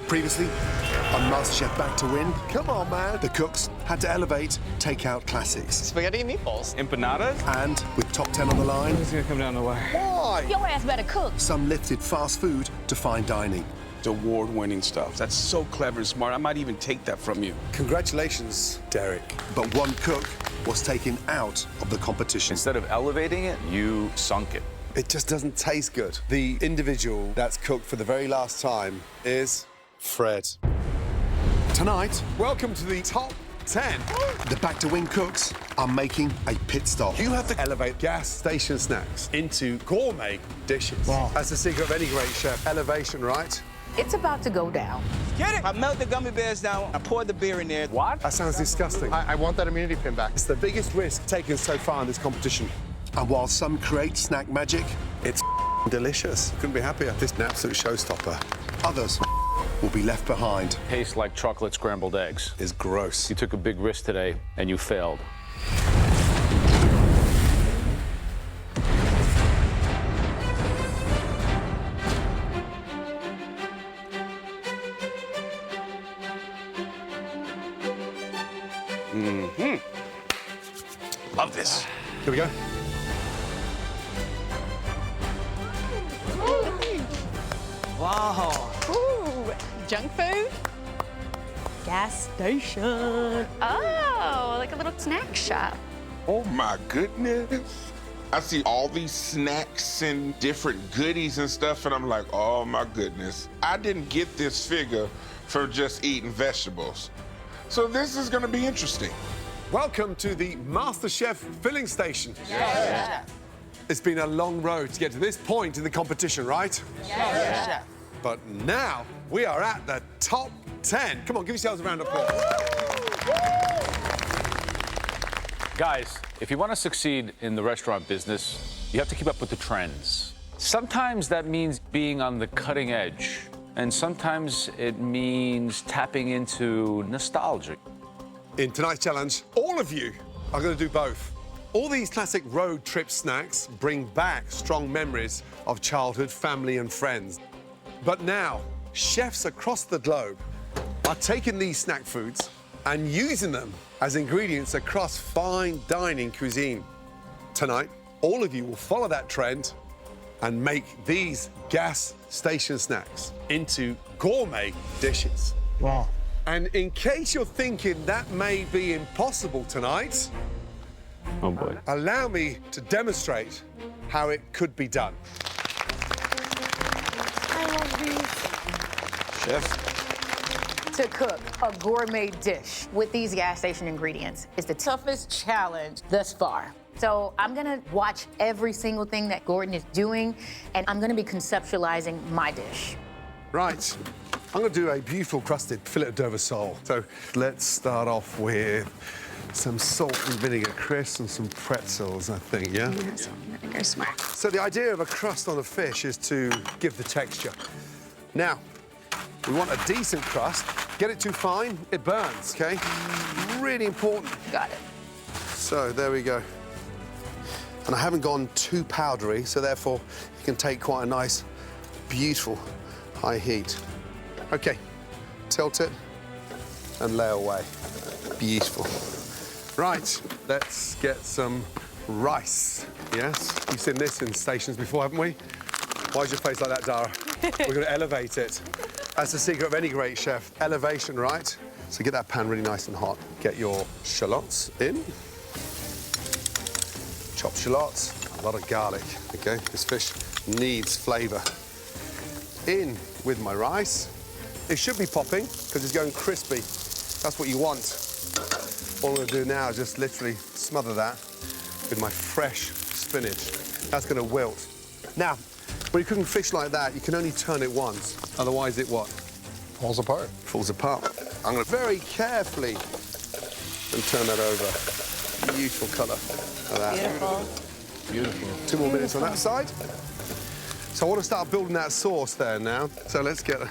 Previously, on Masterchef Back to Win, come on, man, the cooks had to elevate takeout classics. Spaghetti and meatballs. Empanadas? And with top 10 on the line, Who's gonna come down the wire? why? Your ass better cook. Some lifted fast food to fine dining. It's award-winning stuff. That's so clever and smart. I might even take that from you. Congratulations, Derek. But one cook was taken out of the competition. Instead of elevating it, you sunk it. It just doesn't taste good. The individual that's cooked for the very last time is Fred. Tonight, Welcome to the top 10. the Back to Win cooks are making a pit stop. You have to elevate gas station snacks into gourmet dishes. Wow. That's the secret of any great chef. Elevation, right? It's about to go down. Get it! I melt the gummy bears down, I pour the beer in there. What? That sounds disgusting. I want that immunity pin back. It's the biggest risk taken so far in this competition. And while some create snack magic, It's delicious. Couldn't be happier. This is an absolute showstopper. others will be left behind. Tastes like chocolate scrambled eggs. It's gross. You took a big risk today, and you failed. Love this. Here we go. Wow. Ooh, junk food? Gas station. Oh, like a little snack shop. Oh my goodness. I see all these snacks and different goodies and stuff, and I'm like, oh my goodness. I didn't get this figure from just eating vegetables. So this is gonna be interesting. Welcome to the MasterChef filling station. Yeah. It's been a long road to get to this point in the competition, right? Yeah. But now we are at the top 10. Come on, give yourselves a round of applause. Guys, if you want to succeed in the restaurant business, you have to keep up with the trends. Sometimes that means being on the cutting edge, and sometimes it means tapping into nostalgia. In tonight's challenge, all of you are going to do both. All these classic road trip snacks bring back strong memories of childhood, family, and friends. But now, chefs across the globe are taking these snack foods and using them as ingredients across fine dining cuisine. Tonight, all of you will follow that trend and make these gas station snacks into gourmet dishes. Wow. And in case you're thinking that may be impossible tonight, Oh, boy. allow me to demonstrate how it could be done. To cook a gourmet dish with these gas station ingredients is the toughest challenge thus far. So I'm gonna watch every single thing that Gordon is doing, and I'm gonna be conceptualizing my dish. Right, I'm gonna do a beautiful crusted fillet of Dover sole. So let's start off with some salt and vinegar crisps and some pretzels, I think, yeah? Vinegar smart. So the idea of a crust on a fish is to give the texture. Now, we want a decent crust. Get it too fine, it burns, okay? Really important. Got it. So there we go. And I haven't gone too powdery, so therefore you can take quite a nice, beautiful high heat. Okay, tilt it and lay away. Beautiful. Right, let's get some rice. Yes, we've seen this in stations before, haven't we? Why's your face like that, Dara? We're gonna elevate it. That's the secret of any great chef, elevation, right? So get that pan really nice and hot. Get your shallots in. Chopped shallots, a lot of garlic, okay? This fish needs flavor. In with my rice. It should be popping because it's going crispy. That's what you want. All I'm gonna do now is just literally smother that with my fresh spinach. That's gonna wilt. Now, when you're cooking fish like that, you can only turn it once. Otherwise, it what? Falls apart. Falls apart. I'm gonna very carefully and turn that over. Beautiful color. Like that. Beautiful. Beautiful. 2 more minutes on that side. So I want to start building that sauce there now. So let's get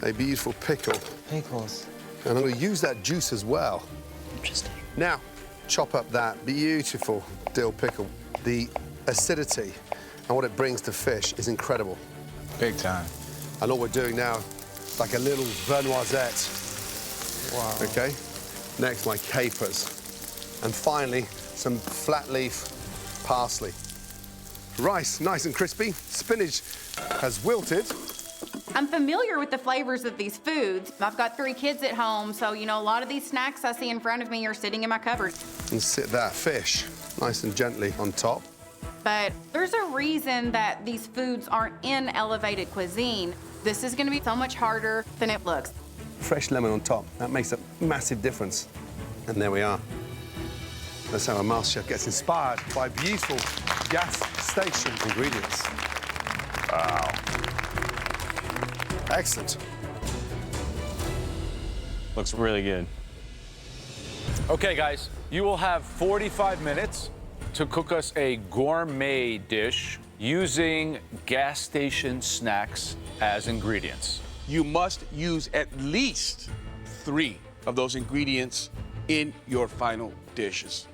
a beautiful pickle. Pickles. And I'm going to use that juice as well. Interesting. Now, chop up that beautiful dill pickle. The acidity and what it brings to fish is incredible. Big time. And all we're doing now like a little vernoisette. Wow. Okay. Next, my capers. And finally, some flat leaf parsley. Rice, nice and crispy. Spinach has wilted. I'm familiar with the flavors of these foods. I've got 3 kids at home, so, you know, a lot of these snacks I see in front of me are sitting in my cupboard. And sit that fish nice and gently on top. But there's a reason that these foods aren't in elevated cuisine. This is gonna be so much harder than it looks. Fresh lemon on top, that makes a massive difference. And there we are. That's how a Masterchef gets inspired by beautiful gas station ingredients. Wow. Excellent. Looks really good. Okay, guys, you will have 45 minutes to cook us a gourmet dish using gas station snacks as ingredients. You must use at least 3 of those ingredients in your final dishes.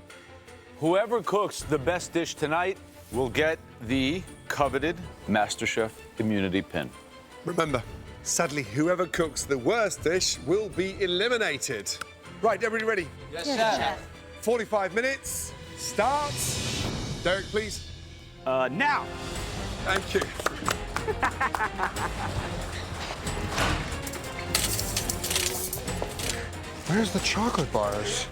Whoever cooks the best dish tonight will get the coveted MasterChef immunity pin. Remember, sadly, whoever cooks the worst dish will be eliminated. Right, everybody ready? Yes, chef. 45 minutes, starts. Derek, please. Now. Thank you. Where's the chocolate bars?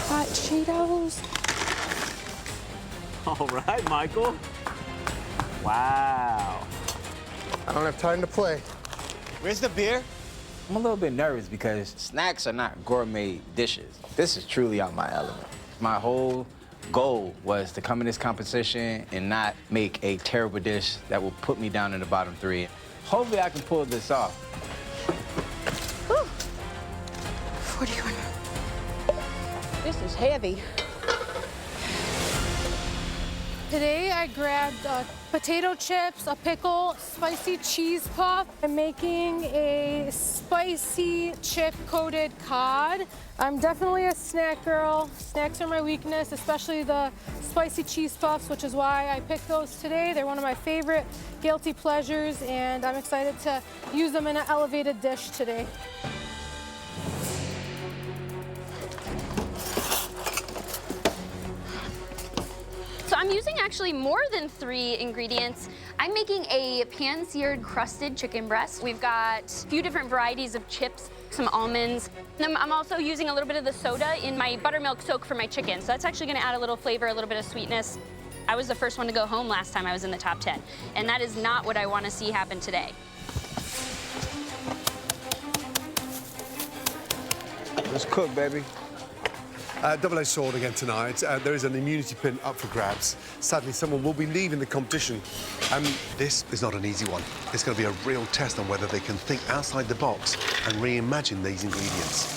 Hot Cheetos. All right, Michael. Wow. I don't have time to play. Where's the beer? I'm a little bit nervous because snacks are not gourmet dishes. This is truly out my element. My whole goal was to come in this competition and not make a terrible dish that will put me down in the bottom 3. Hopefully I can pull this off. 41. This is heavy. Today I grabbed potato chips, a pickle, spicy cheese puff. I'm making a spicy chip-coated cod. I'm definitely a snack girl. Snacks are my weakness, especially the spicy cheese puffs, which is why I picked those today. They're one of my favorite guilty pleasures, and I'm excited to use them in an elevated dish today. So I'm using actually more than 3 ingredients. I'm making a pan-seared crusted chicken breast. We've got a few different varieties of chips, some almonds. And I'm also using a little bit of the soda in my buttermilk soak for my chicken. So that's actually gonna add a little flavor, a little bit of sweetness. I was the first one to go home last time I was in the top 10. And that is not what I wanna see happen today. Let's cook, baby. Double-edged sword again tonight. There is an immunity pin up for grabs. Sadly, someone will be leaving the competition. This is not an easy one. It's going to be a real test on whether they can think outside the box and reimagine these ingredients.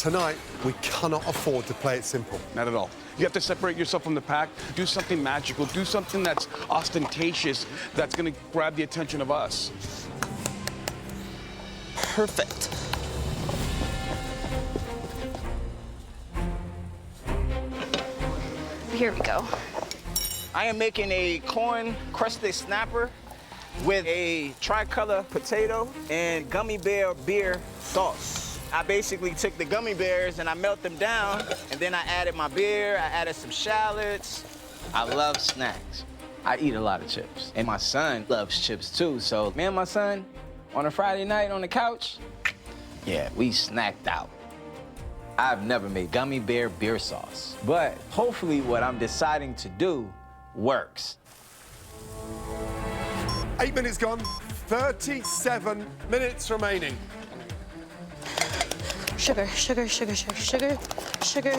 Tonight, we cannot afford to play it simple. Not at all. You have to separate yourself from the pack, do something magical, do something that's ostentatious, that's gonna grab the attention of us. Perfect. Here we go. I am making a corn crusted snapper with a tricolor potato and gummy bear beer sauce. I basically took the gummy bears and I melt them down, and then I added my beer, I added some shallots. I love snacks. I eat a lot of chips, and my son loves chips too, so me and my son, on a Friday night on the couch, yeah, we snacked out. I've never made gummy bear beer sauce, but hopefully what I'm deciding to do works. 8 minutes gone, 37 minutes remaining. Sugar, sugar, sugar, sugar, sugar, sugar.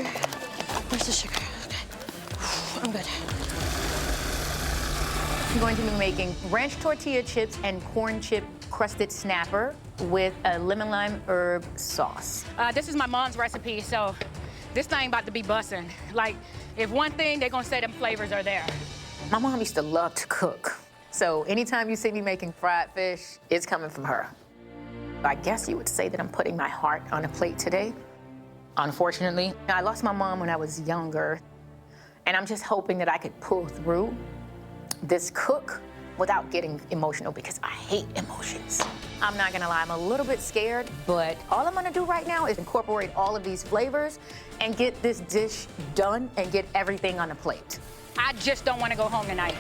Where's the sugar? Okay. I'm good. I'm going to be making ranch tortilla chips and corn chip crusted snapper with a lemon lime herb sauce. This is my mom's recipe, so this thing about to be bussin'. Like, if one thing, they're gonna say them flavors are there. My mom used to love to cook. So anytime you see me making fried fish, it's coming from her. I guess you would say that I'm putting my heart on a plate today. Unfortunately, I lost my mom when I was younger, and I'm just hoping that I could pull through. This cook without getting emotional because I hate emotions. I'm not gonna lie, I'm a little bit scared, but all I'm gonna do right now is incorporate all of these flavors and get this dish done and get everything on the plate. I just don't want to go home tonight.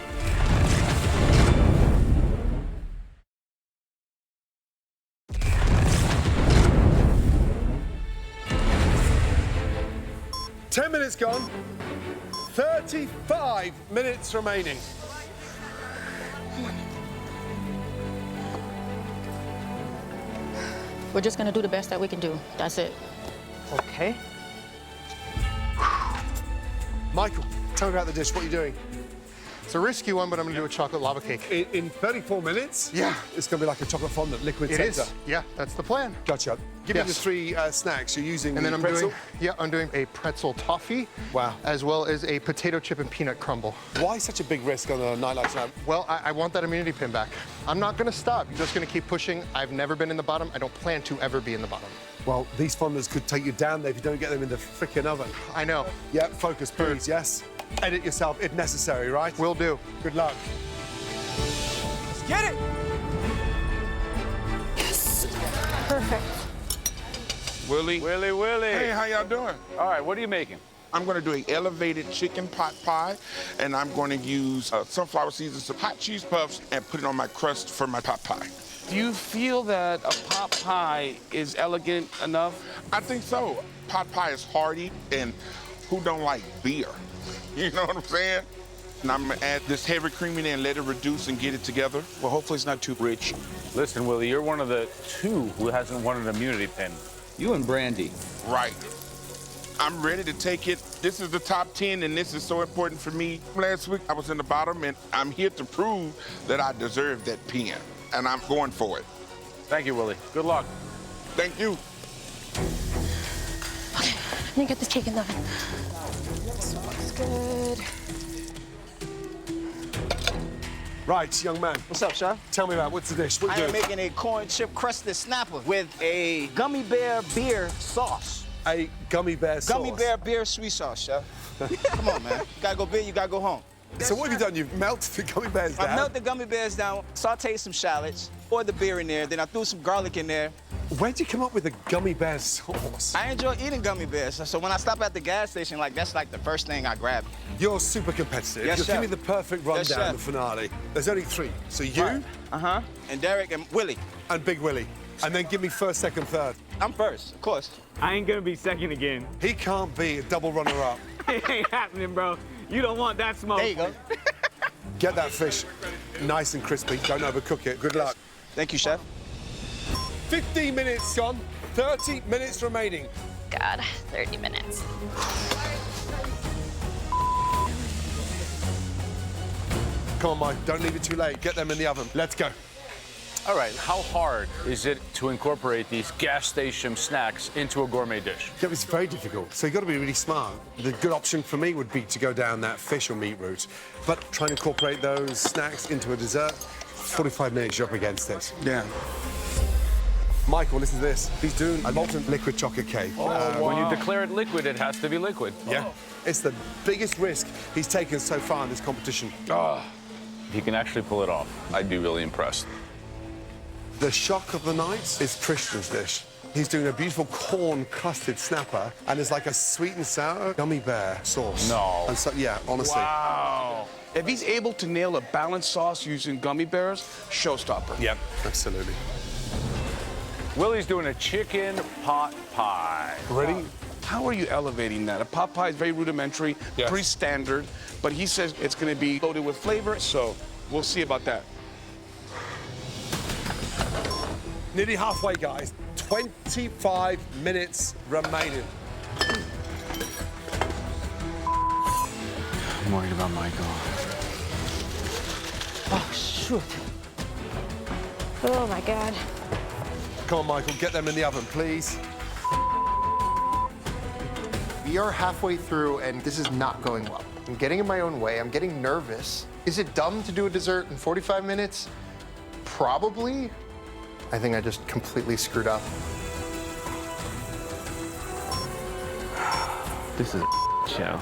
Ten minutes gone. 35 minutes remaining. We're just gonna do the best that we can do. That's it. Okay. Michael, tell me about the dish. What are you doing? It's a risky one, but I'm gonna do a chocolate lava cake. In 34 minutes? Yeah. It's gonna be like a chocolate fondant, liquid It center. is. Yeah, that's the plan. Gotcha. Give me the Yes. three snacks. You're using And then the I'm pretzel. I'm doing a pretzel toffee. Wow. As well as a potato chip and peanut crumble. Why such a big risk on a night like tonight? Well, I want that immunity pin back. I'm not gonna stop. I'm just gonna keep pushing. I've never been in the bottom. I don't plan to ever be in the bottom. Well, these fondants could take you down there if you don't get them in the frickin' oven. I know. Yeah, focus, please, yes? Edit yourself if necessary, right? Will do. Good luck. Let's get it. Yes. Perfect. Willie. Willie. Hey, how y'all doing? All right, what are you making? I'm gonna do an elevated chicken pot pie, and I'm gonna use sunflower seeds and some hot cheese puffs and put it on my crust for my pot pie. Do you feel that a pot pie is elegant enough? I think so. Pot pie is hearty, and who don't like beer? You know what I'm saying? And I'm gonna add this heavy cream in there and let it reduce and get it together. Well, hopefully it's not too rich. Listen, Willie, you're one of the two who hasn't won an immunity pin. You and Brandy. Right. I'm ready to take it. This is the top 10, and this is so important for me. Last week, I was in the bottom, and I'm here to prove that I deserve that pin, and I'm going for it. Thank you, Willie. Good luck. Thank you. Okay, let me get this cake in the oven. This looks good. Right, young man. What's up, chef? Tell me about what's the dish? What I you am doing? making a corn chip crusted snapper with a gummy bear beer sauce. A gummy bear sauce. Gummy bear beer sweet sauce, chef. Come on, man. You gotta go big, you gotta go home. So what have you done? You've melted the gummy bears down? I melted the gummy bears down, sauteed some shallots, poured the beer in there, then I threw some garlic in there. Where'd you come up with the gummy bear sauce? I enjoy eating gummy bears, so when I stop at the gas station, that's like the first thing I grab. You're super competitive. Yes, You'll chef. give me the perfect Yes, rundown chef. of the finale. There's only three. So you Right. And Derek and Willie. and Big Willie. And then give me first, second, third. I'm first, of course. I ain't gonna be second again. He can't be a double runner-up. It ain't happening, bro. You don't want that smoke. There you go. Get that fish nice and crispy. Don't overcook it. Good luck. Thank you, chef. 15 minutes gone. 30 minutes remaining. God, 30 minutes. Come on, Mike. Don't leave it too late. Get them in the oven. Let's go. All right, how hard is it to incorporate these gas station snacks into a gourmet dish? Yeah, it's very difficult. So you've got to be really smart. The good option for me would be to go down that fish or meat route. But try and incorporate those snacks into a dessert, 45 minutes, you're up against it. Yeah. Michael, listen to this. He's doing a molten liquid chocolate cake. When you declare it liquid, it has to be liquid. Yeah. It's the biggest risk he's taken so far in this competition. He can actually pull it off. I'd be really impressed. The shock of the night is Christian's dish. He's doing a beautiful corn-crusted snapper, and it's like a sweet and sour gummy bear sauce. No. And so, yeah, honestly. Wow. If he's able to nail a balanced sauce using gummy bears, showstopper. Yep, absolutely. Willie's doing a chicken pot pie. Ready? How are you elevating that? A pot pie is very rudimentary, Yes. pretty standard, but he says it's gonna be loaded with flavor, so we'll see about that. Nearly halfway, guys. 25 minutes remaining. I'm worried about Michael. Oh, shoot. Oh, my God. Come on, Michael, get them in the oven, please. We are halfway through, and this is not going well. I'm getting in my own way. I'm getting nervous. Is it dumb to do a dessert in 45 minutes? Probably. I think I just completely screwed up. This is a show.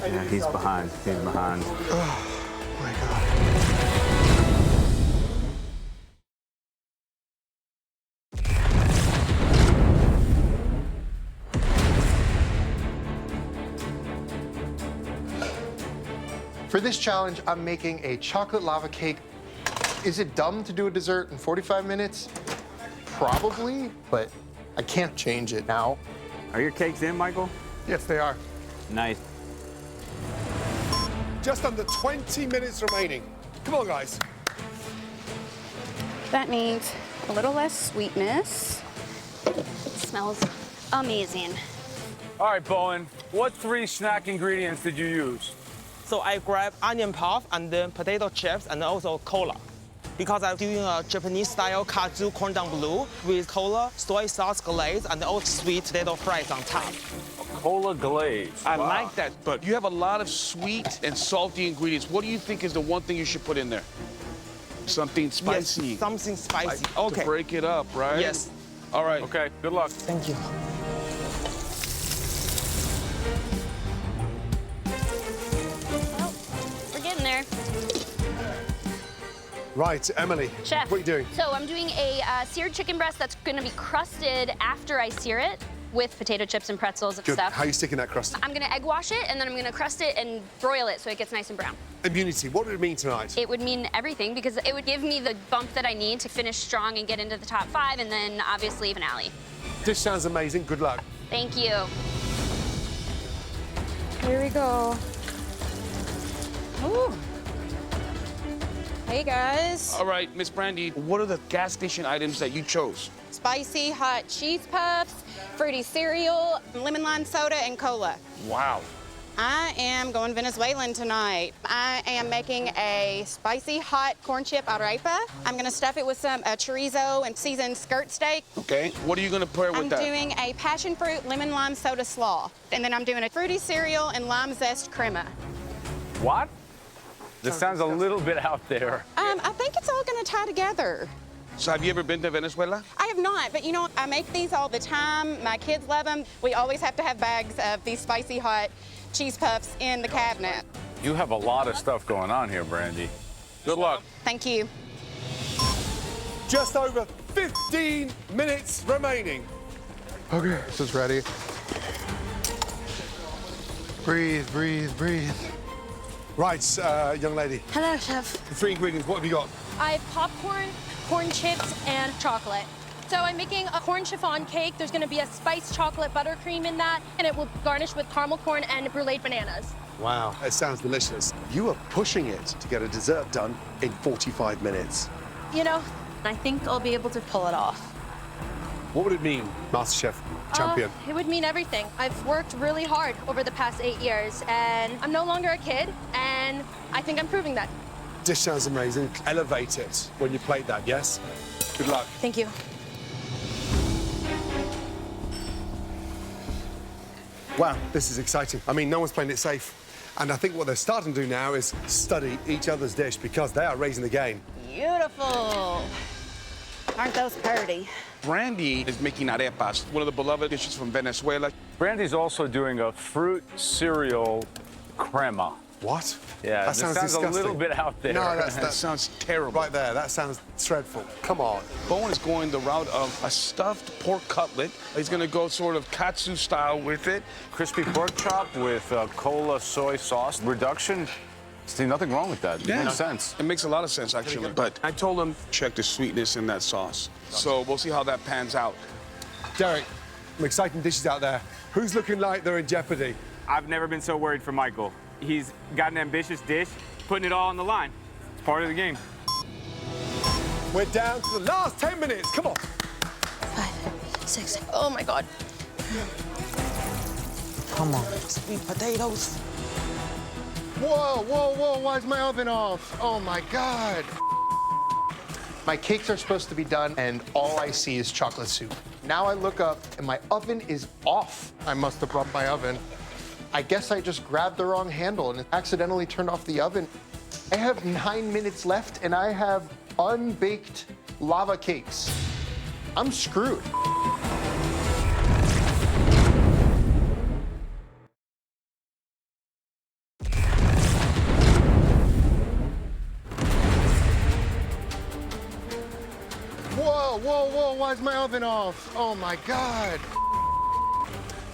Yeah, he's behind. He's behind. Oh, my God. For this challenge, I'm making a chocolate lava cake. Is it dumb to do a dessert in 45 minutes? Probably, but I can't change it now. Are your cakes in, Michael? Yes, they are. Nice. Just under 20 minutes remaining. Come on, guys. That needs a little less sweetness. It smells amazing. All right, Bowen, what 3 snack ingredients did you use? So I grab onion puff and then potato chips and also cola. Because I'm doing a Japanese-style katsu cordon bleu with cola, soy sauce glaze, and also sweet potato fries on top. Cola glaze. I like that, but you have a lot of sweet and salty ingredients. What do you think is the one thing you should put in there? Something spicy. Yes, something spicy. To Okay. break it up, right? Yes. All right. Okay, good luck. Thank you. Well, we're getting there. Right, Emily. Chef. What are you doing? So I'm doing a seared chicken breast that's gonna be crusted after I sear it with potato chips and pretzels and Good. stuff. How are you sticking that crust? I'm gonna egg wash it and then I'm gonna crust it and broil it so it gets nice and brown. Immunity, what would it mean tonight? It would mean everything because it would give me the bump that I need to finish strong and get into the top 5 and then obviously finale. Dish sounds amazing. Good luck. Thank you. Here we go. Ooh. Hey guys. All right, Miss Brandy, what are the gas station items that you chose? Spicy hot cheese puffs, fruity cereal, lemon lime soda, and cola. Wow. I am going Venezuelan tonight. I am making a spicy hot corn chip arepa. I'm gonna stuff it with some chorizo and seasoned skirt steak. Okay, what are you gonna pair with I'm that? doing a passion fruit lemon lime soda slaw. And then I'm doing a fruity cereal and lime zest crema. What? This sounds a little bit out there. I think it's all gonna tie together. So have you ever been to Venezuela? I have not, but you know, I make these all the time. My kids love them. We always have to have bags of these spicy hot cheese puffs in the cabinet. You have a lot of stuff going on here, Brandy. Good luck. Thank you. Just over 15 minutes remaining. Okay, this is ready. Breathe, breathe, breathe. Right, young lady. Hello, chef. The 3 ingredients, what have you got? I have popcorn, corn chips, and chocolate. So I'm making a corn chiffon cake. There's gonna be a spiced chocolate buttercream in that, and it will garnish with caramel corn and bruleed bananas. Wow, it sounds delicious. You are pushing it to get a dessert done in 45 minutes. You know, I think I'll be able to pull it off. What would it mean, MasterChef champion? It would mean everything. I've worked really hard over the past 8 years, and I'm no longer a kid, and I think I'm proving that. Dish sounds amazing. Elevate it when you plate that, yes? Good luck. Thank you. Wow, this is exciting. I mean, no one's playing it safe. And I think what they're starting to do now is study each other's dish because they are raising the game. Beautiful. Aren't those pretty? Brandy is making arepas, one of the beloved dishes from Venezuela. Brandy's also doing a fruit cereal crema. What? Yeah, that this sounds sounds disgusting. a little bit out there. No, That sounds terrible. right there. That sounds dreadful. Come on. Bowen is going the route of a stuffed pork cutlet. He's gonna go sort of katsu style with it. Crispy pork chop with cola soy sauce reduction. See, nothing wrong with that. It makes sense. It makes a lot of sense, actually. But I told him, check the sweetness in that sauce. So we'll see how that pans out. Derek, some exciting dishes out there. Who's looking like they're in jeopardy? I've never been so worried for Michael. He's got an ambitious dish, putting it all on the line. It's part of the game. We're down to the last 10 minutes. Come on. 5, 6. Oh my God. Come on. Sweet potatoes. Whoa, whoa, whoa, why is my oven off? Oh my God. My cakes are supposed to be done and all I see is chocolate soup. Now I look up and my oven is off. I must have bumped my oven. I guess I just grabbed the wrong handle and accidentally turned off the oven. I have 9 minutes left and I have unbaked lava cakes. I'm screwed. Whoa, whoa, whoa, why is my oven off? Oh my God.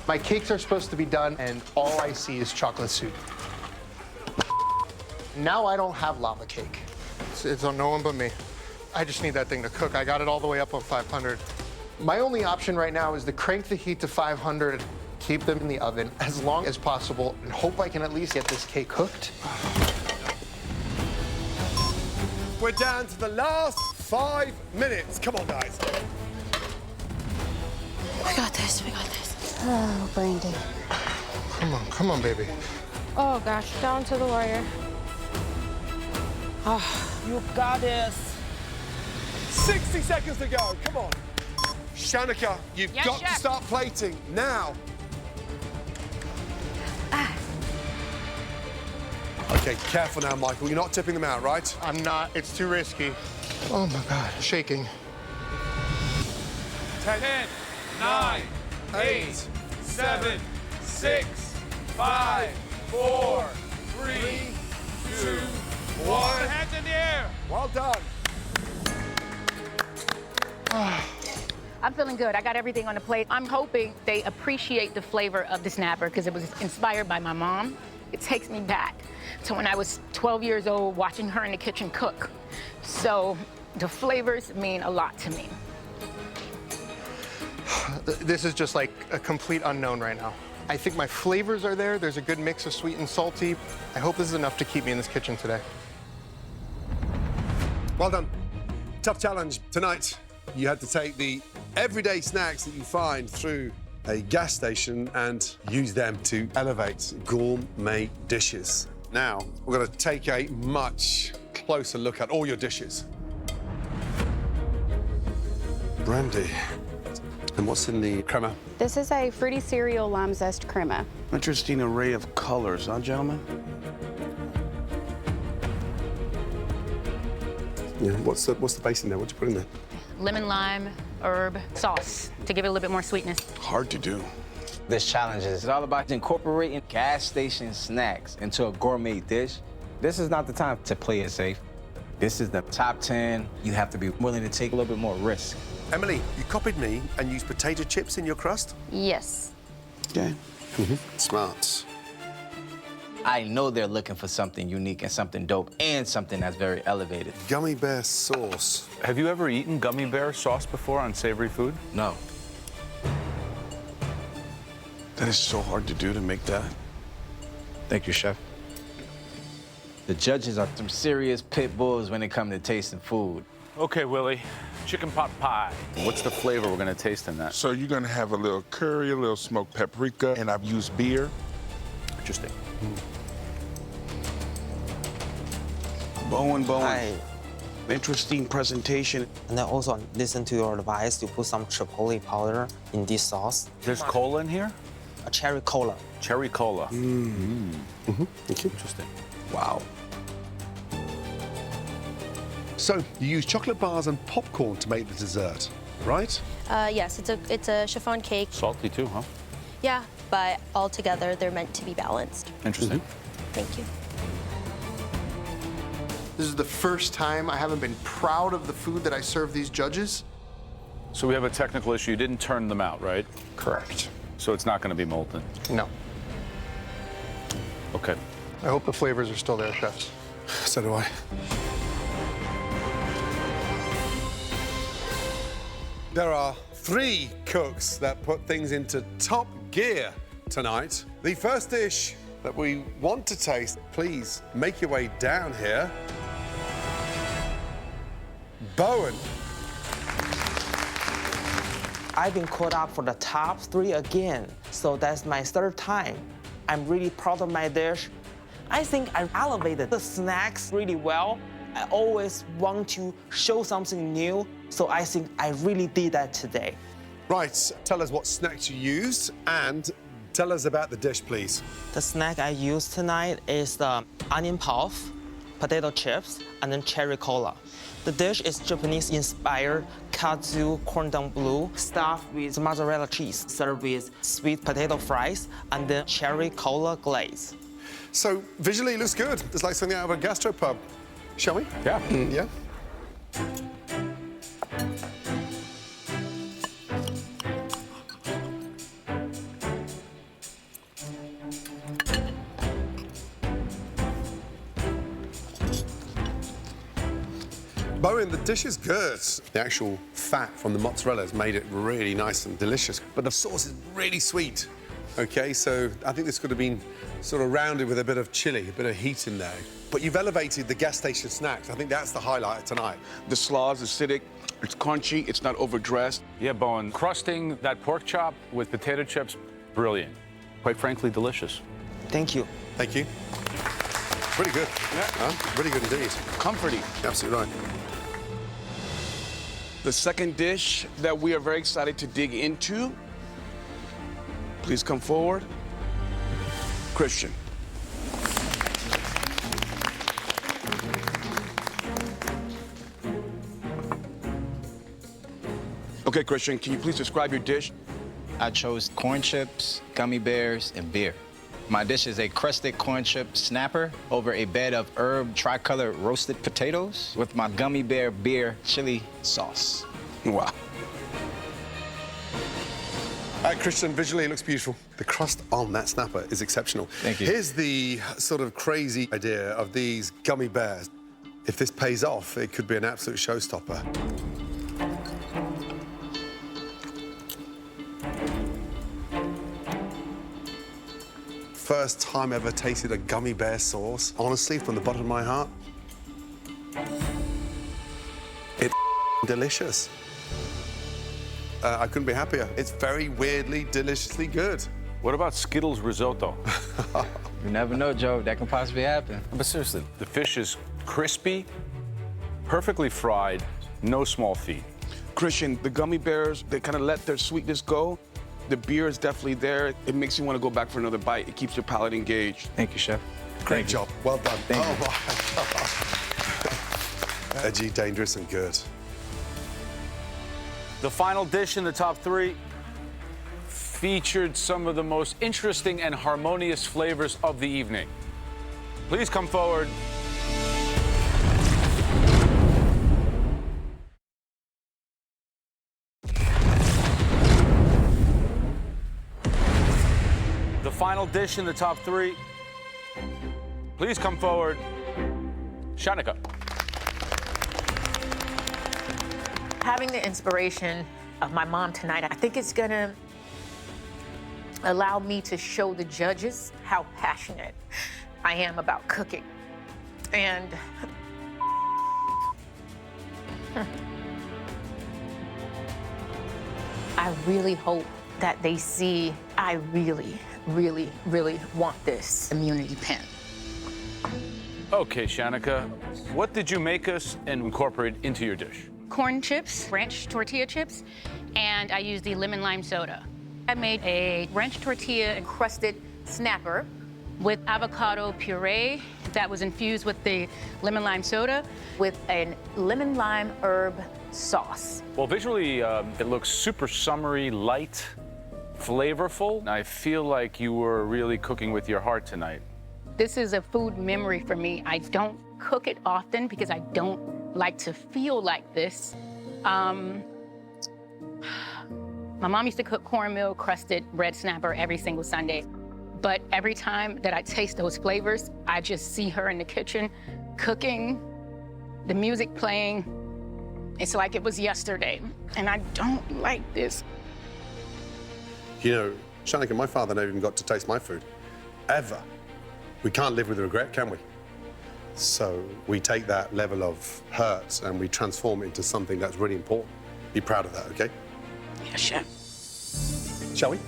My cakes are supposed to be done and all I see is chocolate soup. Now I don't have lava cake. It's on no one but me. I just need that thing to cook. I got it all the way up on 500. My only option right now is to crank the heat to 500, keep them in the oven as long as possible, and hope I can at least get this cake cooked. We're down to the last 5 minutes. Come on, guys. We got this, we got this. Oh, Brandy. Come on, baby. Oh gosh, down to the wire. You got this. 60 seconds to go. Come on. Shanika, you've Yes, got to chef. start plating now. Okay, careful now, Michael. You're not tipping them out, right? I'm not. It's too risky. Oh my God, shaking. 10, 9, 8, 7, 6, 5, 4, 3, 2, 1. Hands in the air. Well done. I'm feeling good. I got everything on the plate. I'm hoping they appreciate the flavor of the snapper because it was inspired by my mom. It takes me back to when I was 12 years old watching her in the kitchen cook. So the flavors mean a lot to me. This is just like a complete unknown right now. I think my flavors are there. There's a good mix of sweet and salty. I hope this is enough to keep me in this kitchen today. Well done. Tough challenge tonight. You had to take the everyday snacks that you find through a gas station and use them to elevate gourmet dishes. Now, we're going to take a much closer look at all your dishes. Brandy. And what's in the crema? This is a fruity cereal lime zest crema. Interesting array of colors, huh, gentlemen? Yeah, what's the base in there? What you put in there? Lemon, lime, herb, sauce to give it a little bit more sweetness. Hard to do. This challenge is all about incorporating gas station snacks into a gourmet dish. This is not the time to play it safe. This is the top 10. You have to be willing to take a little bit more risk. Emily, you copied me and used potato chips in your crust? Yes. Okay. Smart. I know they're looking for something unique and something dope and something that's very elevated. Gummy bear sauce. Have you ever eaten gummy bear sauce before on savory food? No. That is so hard to do to make that. Thank you, chef. The judges are some serious pit bulls when it comes to tasting food. Okay, Willie. Chicken pot pie. What's the flavor we're gonna taste in that? So you're gonna have a little curry, a little smoked paprika, and I've used beer. Interesting. Bowen. Hi. Interesting presentation. And I also listen to your advice to put some chipotle powder in this sauce. There's cola in here? A cherry cola. Cherry cola. Thank you. Interesting. Wow. So you use chocolate bars and popcorn to make the dessert, right? Yes, it's a chiffon cake. Salty too, huh? Yeah, but altogether they're meant to be balanced. Interesting. Thank you. This is the first time I haven't been proud of the food that I serve these judges. So we have a technical issue. You didn't turn them out, right? Correct. So it's not gonna be molten. No. Okay. I hope the flavors are still there, chefs. So do I. There are 3 cooks that put things into top gear tonight. The first dish that we want to taste, please make your way down here. Bowen. I've been called up for the top 3 again, so that's my 3rd time. I'm really proud of my dish. I think I elevated the snacks really well. I always want to show something new, so I think I really did that today. Right, tell us what snacks you used and tell us about the dish, please. The snack I used tonight is the onion puff, potato chips, and then cherry cola. The dish is Japanese-inspired katsu cordon bleu, stuffed with mozzarella cheese, served with sweet potato fries, and then cherry cola glaze. So visually it looks good. It's like something out of a gastropub. Shall we? Yeah. Yeah. Bowen, the dish is good. The actual fat from the mozzarella has made it really nice and delicious, but the sauce is really sweet. Okay, so I think this could have been sort of rounded with a bit of chili, a bit of heat in there. But you've elevated the gas station snacks. I think that's the highlight of tonight. The slaw is acidic, it's crunchy, it's not overdressed. Yeah, Bowen, crusting that pork chop with potato chips, brilliant. Quite frankly, delicious. Thank you. Thank you. Pretty good. Yeah. Really good indeed. Comforting. Absolutely right. The second dish that we are very excited to dig into, please come forward. Christian. Okay, Christian, can you please describe your dish? I chose corn chips, gummy bears, and beer. My dish is a crusted corn chip snapper over a bed of herb tricolor roasted potatoes with my gummy bear beer chili sauce. Wow. All right, Christian, visually it looks beautiful. The crust on that snapper is exceptional. Thank you. Here's the sort of crazy idea of these gummy bears. If this pays off, it could be an absolute showstopper. First time ever tasted a gummy bear sauce. Honestly, from the bottom of my heart, it's delicious. I couldn't be happier. It's very weirdly, deliciously good. What about Skittles risotto? You never know, Joe. That can possibly happen. But seriously, the fish is crispy, perfectly fried, no small feet. Christian, the gummy bears, they kind of let their sweetness go. The beer is definitely there. It makes you want to go back for another bite. It keeps your palate engaged. Thank you, Chef. Great job. Well done. Thank you. My God. Edgy, dangerous, and good. The final dish in the top three featured some of the most interesting and harmonious flavors of the evening. Please come forward. The final dish in the top three. Please come forward. Shanika. Having the inspiration of my mom tonight, I think it's gonna allow me to show the judges how passionate I am about cooking. And I really hope that they see I really, really, really want this immunity pin. Okay, Shanika, what did you make us and incorporate into your dish? Corn chips, ranch tortilla chips, and I used the lemon lime soda. I made a ranch tortilla Crusted snapper with avocado puree that was infused with the lemon lime soda. with a lemon lime herb sauce. Well, visually, it looks super summery, light, flavorful. I feel like you were really cooking with your heart tonight. This is a food memory for me. I don't cook it often because I don't like to feel like this. My mom used to cook cornmeal crusted red snapper every single Sunday. But every time that I taste those flavors, I just see her in the kitchen cooking, the music playing. It's like it was yesterday, and I don't like this. You know, Shanika, my father never even got to taste my food, ever. We can't live with regret, can we? So we take that level of hurt and we transform it into something that's really important. Be proud of that, okay? Yeah, Chef. Shall we?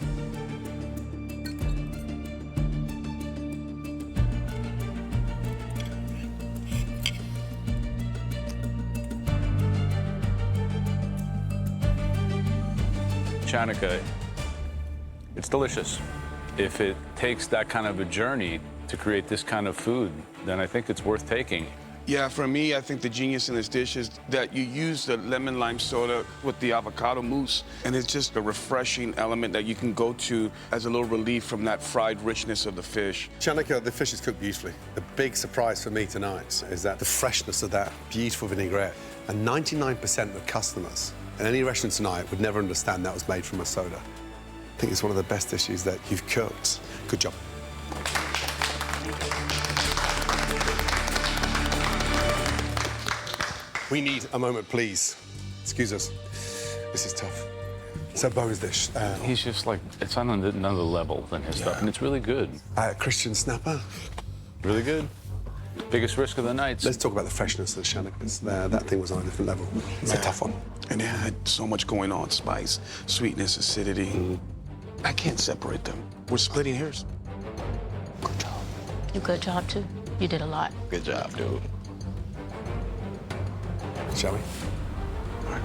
Shanika, it's delicious. If it takes that kind of a journey to create this kind of food, then I think it's worth taking. Yeah, for me, I think the genius in this dish is that you use the lemon lime soda with the avocado mousse, and it's just a refreshing element that you can go to as a little relief from that fried richness of the fish. Shanika, the fish is cooked beautifully. The big surprise for me tonight is that the freshness of that beautiful vinaigrette. And 99% of customers in any restaurant tonight would never understand that was made from a soda. I think it's one of the best dishes that you've cooked. Good job. We need a moment, please. Excuse us. This is tough. So Bowen's dish. He's just like, it's on another level than his stuff, and it's really good. Christian snapper. Really good. Biggest risk of the night. Let's talk about the freshness of the Shannon's. That thing was on a different level. It's a tough one. And it had so much going on, spice, sweetness, acidity. I can't separate them. We're splitting hairs. Good job. You good job, too. You did a lot. Good job, dude. Shall we? All right.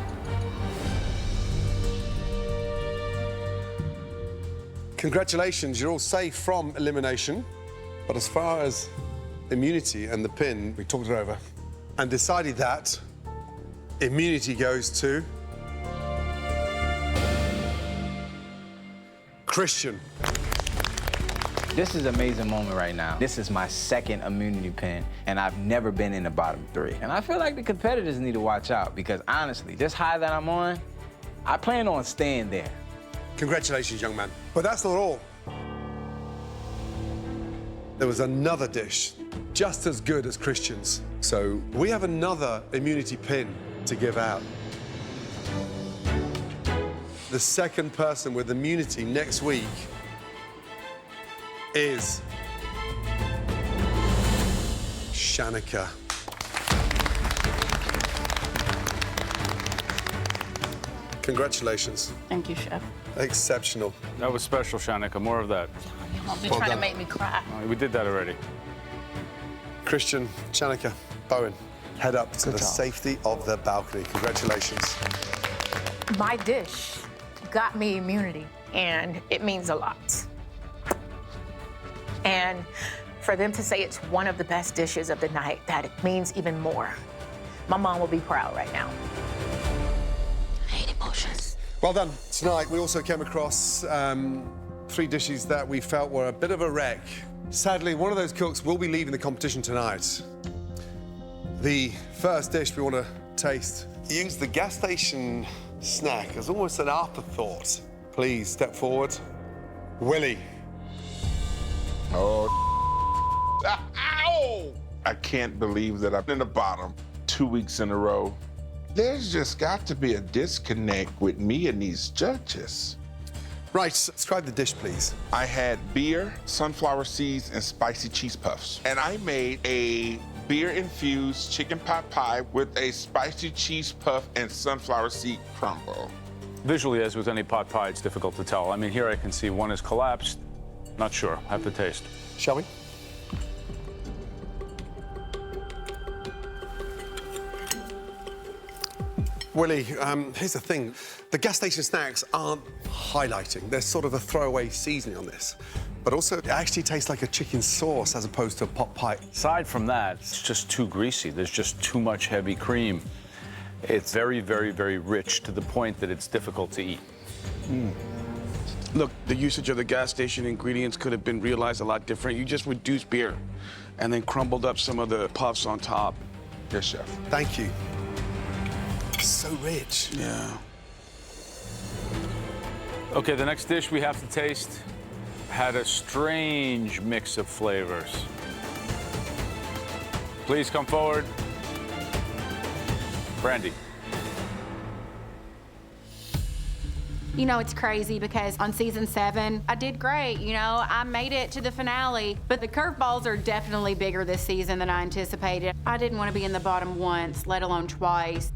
Congratulations, you're all safe from elimination. But as far as immunity and the pin, we talked it over and decided that immunity goes to Christian. This is an amazing moment right now. This is my second immunity pin, and I've never been in the bottom 3. And I feel like the competitors need to watch out because honestly, this high that I'm on, I plan on staying there. Congratulations, young man. But that's not all. There was another dish just as good as Christian's. So we have another immunity pin to give out. The second person with immunity next week is Shanika. Congratulations. Thank you, Chef. Exceptional. That was special, Shanika. More of that. You won't be Well trying done. to make me cry. We did that already. Christian, Shanika, Bowen, head up to the safety of the balcony. Congratulations. My dish got me immunity, and it means a lot. And for them to say it's one of the best dishes of the night, that it means even more. My mom will be proud right now. I hate emotions. Well done. Tonight, we also came across 3 dishes that we felt were a bit of a wreck. Sadly, one of those cooks will be leaving the competition tonight. The first dish we want to taste use the gas station snack as almost an afterthought. Please step forward. Willie. Oh, ow! I can't believe that I'm in the bottom 2 weeks in a row. There's just got to be a disconnect with me and these judges. Right, describe the dish, please. I had beer, sunflower seeds, and spicy cheese puffs. And I made a beer-infused chicken pot pie with a spicy cheese puff and sunflower seed crumble. Visually, as with any pot pie, it's difficult to tell. I mean, here I can see one is collapsed. Not sure. Have to taste. Shall we? Willie, here's the thing. The gas station snacks aren't highlighting. They're sort of a throwaway seasoning on this. But also, it actually tastes like a chicken sauce as opposed to a pot pie. Aside from that, it's just too greasy. There's just too much heavy cream. It's very, very, very rich to the point that it's difficult to eat. Look, the usage of the gas station ingredients could have been realized a lot different. You just reduced beer and then crumbled up some of the puffs on top. Yes, chef. Thank you. So rich. Yeah. Okay, the next dish we have to taste had a strange mix of flavors. Please come forward. Brandy. You know, it's crazy because on season 7, I did great. You know, I made it to the finale, but the curveballs are definitely bigger this season than I anticipated. I didn't want to be in the bottom once, let alone twice.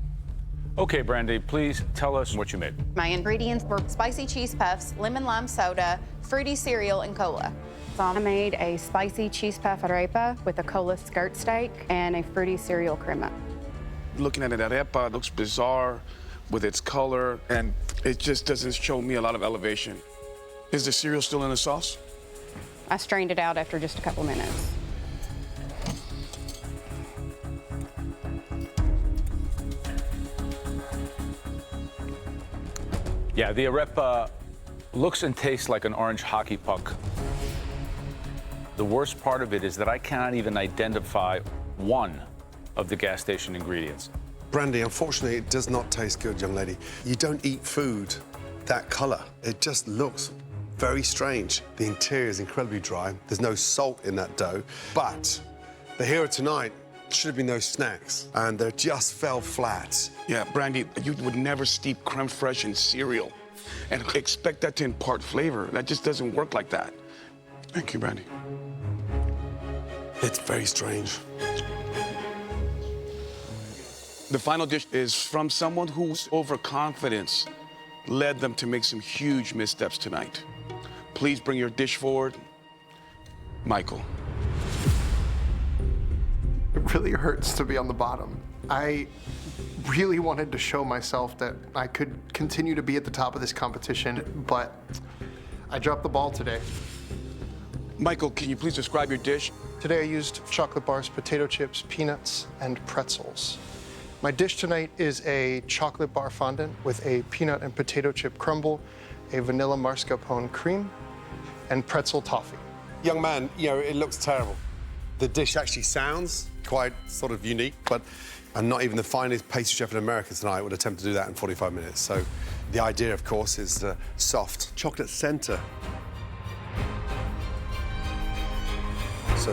Okay, Brandy, please tell us what you made. My ingredients were spicy cheese puffs, lemon lime soda, fruity cereal, and cola. So I made a spicy cheese puff arepa with a cola skirt steak and a fruity cereal crema. Looking at it, arepa looks bizarre with its color, and it just doesn't show me a lot of elevation. Is the cereal still in the sauce? I strained it out after just a couple minutes. Yeah, the arepa looks and tastes like an orange hockey puck. The worst part of it is that I cannot even identify one of the gas station ingredients. Brandy, unfortunately, it does not taste good, young lady. You don't eat food that color. It just looks very strange. The interior is incredibly dry. There's no salt in that dough. But the hero tonight, should have been those snacks, and they just fell flat. Yeah, Brandy, you would never steep creme fraiche in cereal and expect that to impart flavor. That just doesn't work like that. Thank you, Brandy. It's very strange. The final dish is from someone whose overconfidence led them to make some huge missteps tonight. Please bring your dish forward. Michael. It really hurts to be on the bottom. I really wanted to show myself that I could continue to be at the top of this competition, but I dropped the ball today. Michael, can you please describe your dish? Today I used chocolate bars, potato chips, peanuts, and pretzels. My dish tonight is a chocolate bar fondant with a peanut and potato chip crumble, a vanilla mascarpone cream, and pretzel toffee. Young man, you know, it looks terrible. The dish actually sounds quite sort of unique, but not even the finest pastry chef in America tonight would attempt to do that in 45 minutes. So the idea, of course, is the soft chocolate center. So,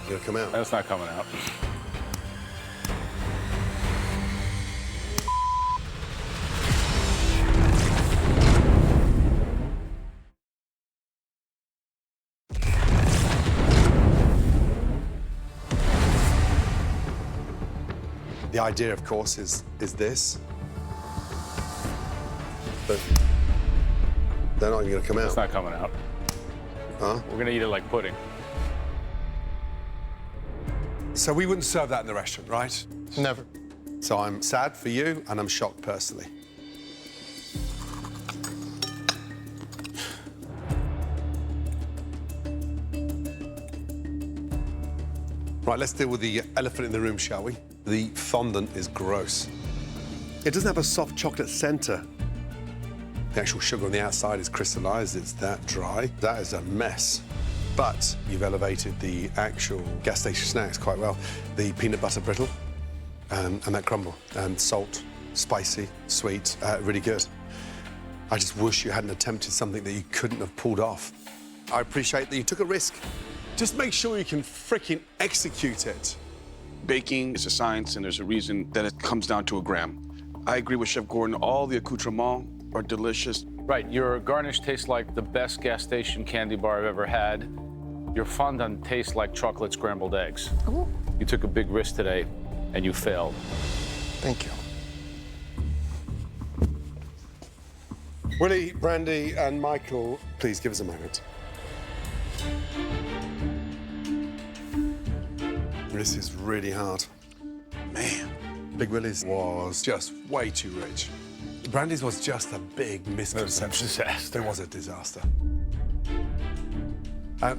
you're gonna come out? That's not coming out. The idea, of course, is this. But they're not even gonna come out. It's not coming out. Huh? We're gonna eat it like pudding. So we wouldn't serve that in the restaurant, right? Never. So I'm sad for you, and I'm shocked personally. Right, let's deal with the elephant in the room, shall we? The fondant is gross. It doesn't have a soft chocolate center. The actual sugar on the outside is crystallized. It's that dry. That is a mess. But you've elevated the actual gas station snacks quite well. The peanut butter brittle and that crumble. And salt, spicy, sweet, really good. I just wish you hadn't attempted something that you couldn't have pulled off. I appreciate that you took a risk. Just make sure you can freaking execute it. Baking is a science, and there's a reason that it comes down to a gram. I agree with Chef Gordon. All the accoutrements are delicious. Right, your garnish tastes like the best gas station candy bar I've ever had. Your fondant tastes like chocolate scrambled eggs. Ooh. You took a big risk today, and you failed. Thank you. Willie, Brandy, and Michael, please give us a moment. This is really hard. Man, Big Willie's was just way too rich. Brandy's was just a big misconception. It was a disaster.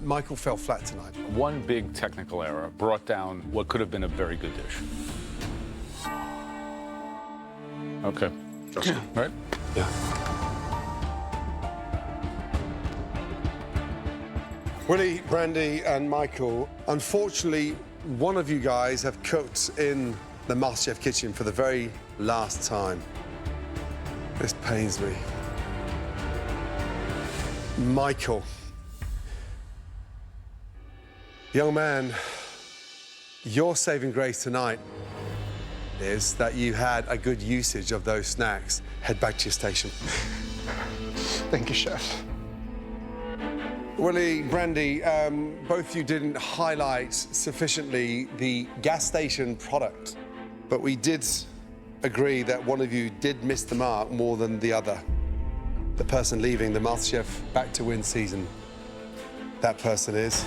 Michael fell flat tonight. One big technical error brought down what could have been a very good dish. Okay. Yeah. Right? Yeah. Willie, Brandy, and Michael, unfortunately, one of you guys have cooked in the Masterchef kitchen for the very last time. This pains me. Michael. Young man, your saving grace tonight is that you had a good usage of those snacks. Head back to your station. Thank you, Chef. Willie, Brandy, both of you didn't highlight sufficiently the gas station product, but we did agree that one of you did miss the mark more than the other. The person leaving the MasterChef Back to Win season. That person is...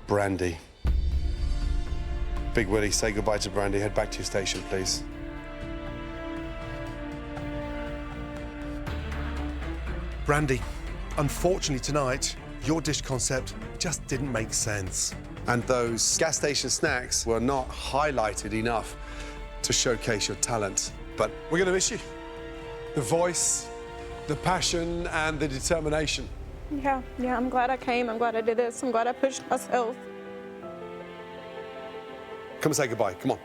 Brandy. Big Willie, say goodbye to Brandy. Head back to your station, please. Brandy, unfortunately tonight, your dish concept just didn't make sense. And those gas station snacks were not highlighted enough to showcase your talent. But we're gonna miss you. The voice, the passion, and the determination. Yeah, I'm glad I came. I'm glad I did this. I'm glad I pushed myself. Come and say goodbye, come on.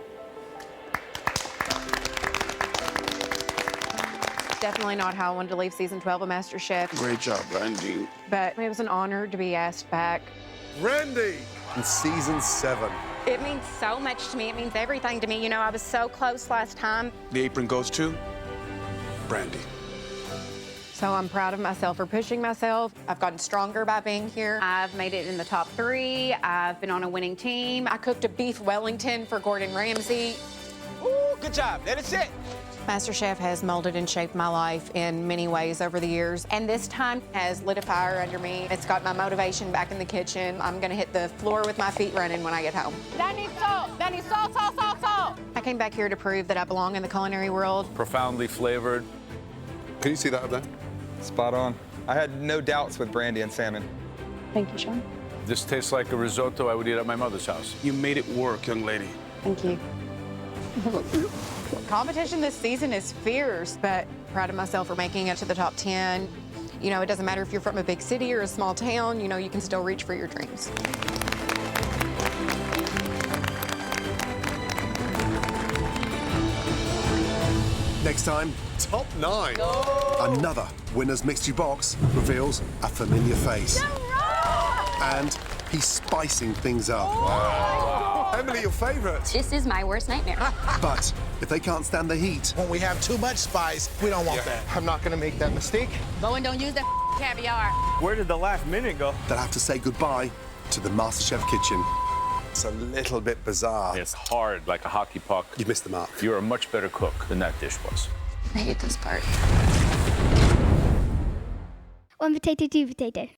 Definitely not how I wanted to leave season 12 of MasterChef, Great job, Brandy. but it was an honor to be asked back. Randy in season 7. It means so much to me. It means everything to me. You know, I was so close last time. The apron goes to Brandy. So I'm proud of myself for pushing myself. I've gotten stronger by being here. I've made it in the top 3. I've been on a winning team. I cooked a beef Wellington for Gordon Ramsay. Ooh, good job. That is it. MasterChef has molded and shaped my life in many ways over the years, and this time has lit a fire under me. It's got my motivation back in the kitchen. I'm gonna hit the floor with my feet running when I get home. That needs salt. That needs salt, salt, salt, salt. I came back here to prove that I belong in the culinary world. Profoundly flavored. Can you see that up there? Spot on. I had no doubts with brandy and salmon. Thank you, Sean. This tastes like a risotto I would eat at my mother's house. You made it work, young lady. Thank you. Competition this season is fierce, but proud of myself for making it to the top 10. You know, it doesn't matter if you're from a big city or a small town, you know, you can still reach for your dreams. Next time, top 9. Another winner's mystery box reveals a familiar face. And he's spicing things up. Emily, your favourite. This is my worst nightmare. But if they can't stand the heat, When we have too much spice, we don't want that. I'm not gonna make that mistake. Go and don't use that caviar. Where did the last minute go? they'll have to say goodbye to the MasterChef kitchen. It's a little bit bizarre. It's hard, like a hockey puck. You missed the mark. You're a much better cook than that dish was. I hate this part. One potato, two potato.